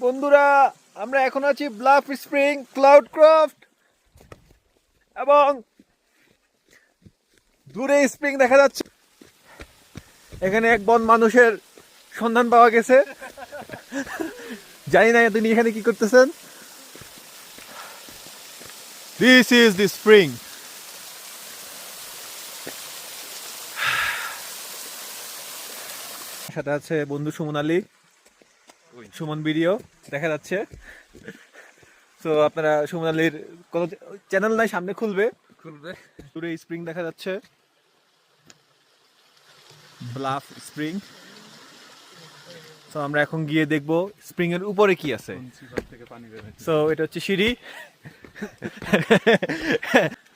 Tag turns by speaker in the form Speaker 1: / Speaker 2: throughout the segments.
Speaker 1: বন্ধুরা, আমরা এখন আছি ব্লাফ স্প্রিং ক্লাউড ক্রাফট এবং দূরে স্প্রিং দেখা যাচ্ছে। এখানে এক বন মানুষের সন্ধান পাওয়া গেছে। জানি না তিনি এখানে কি করতেছেন। This is the spring. সাথে আছে বন্ধু সুমন আলী, সুমন ভিডিও দেখা যাচ্ছে। তো আপনারা সুমন আলীর কোনো চ্যানেল নাই, সামনে খুলবে দূরে স্প্রিং দেখা যাচ্ছে, ব্লাফ স্প্রিং। তো আমরা এখন গিয়ে দেখবো স্প্রিং এর উপরে কি আছে। তো এটা হচ্ছে সিঁড়ি,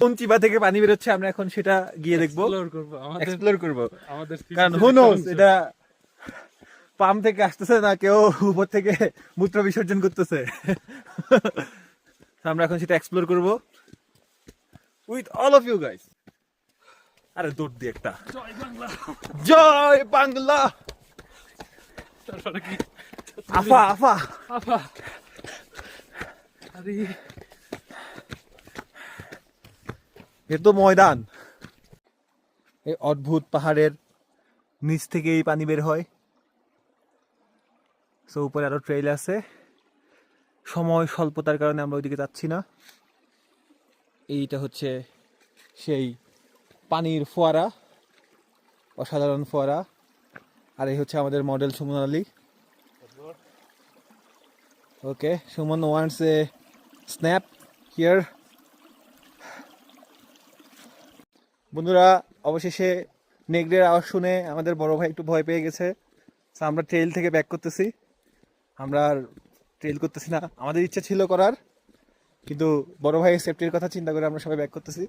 Speaker 1: কোন চিবা থেকে পানি বেরোচ্ছে আমরা এখন সেটা গিয়ে দেখবো, এক্সপ্লোর করবো। কারণ হু নোস এটা পাম্প থেকে আসতেছে না কেউ উপর থেকে মূত্র বিসর্জন করতেছে। আমরা এখন সেটা এক্সপ্লোর করবো with all of you guys. আরে দৌড় দিয়ে একটা জয় বাংলা।
Speaker 2: তারপরে কি
Speaker 1: আফা আফা
Speaker 2: আফা আরে
Speaker 1: এ তো ময়দান। এই অদ্ভুত পাহাড়ের নিচ থেকে এই পানি বের হয়। সো উপরে আরো ট্রেইল আছে, সময় স্বল্পতার কারণে আমরা ওইদিকে যাচ্ছি না। এইটা হচ্ছে সেই পানির ফোয়ারা, অসাধারণ ফোয়ারা। আর এই হচ্ছে আমাদের model Suman Ali. Okay, Suman wants a snap here. বন্ধুরা, অবশেষে নেগড়ের আওয়াজ শুনে আমাদের বড় ভাই একটু ভয় পেয়ে গেছে। তো আমরা ট্রেইল থেকে ব্যাক করতেছি। আমরা আর ট্রেইল করতেছি না, আমাদের ইচ্ছা ছিল করার, কিন্তু বড় ভাইয়ের সেফটির কথা চিন্তা করে আমরা সবাই ব্যাক করতেছি।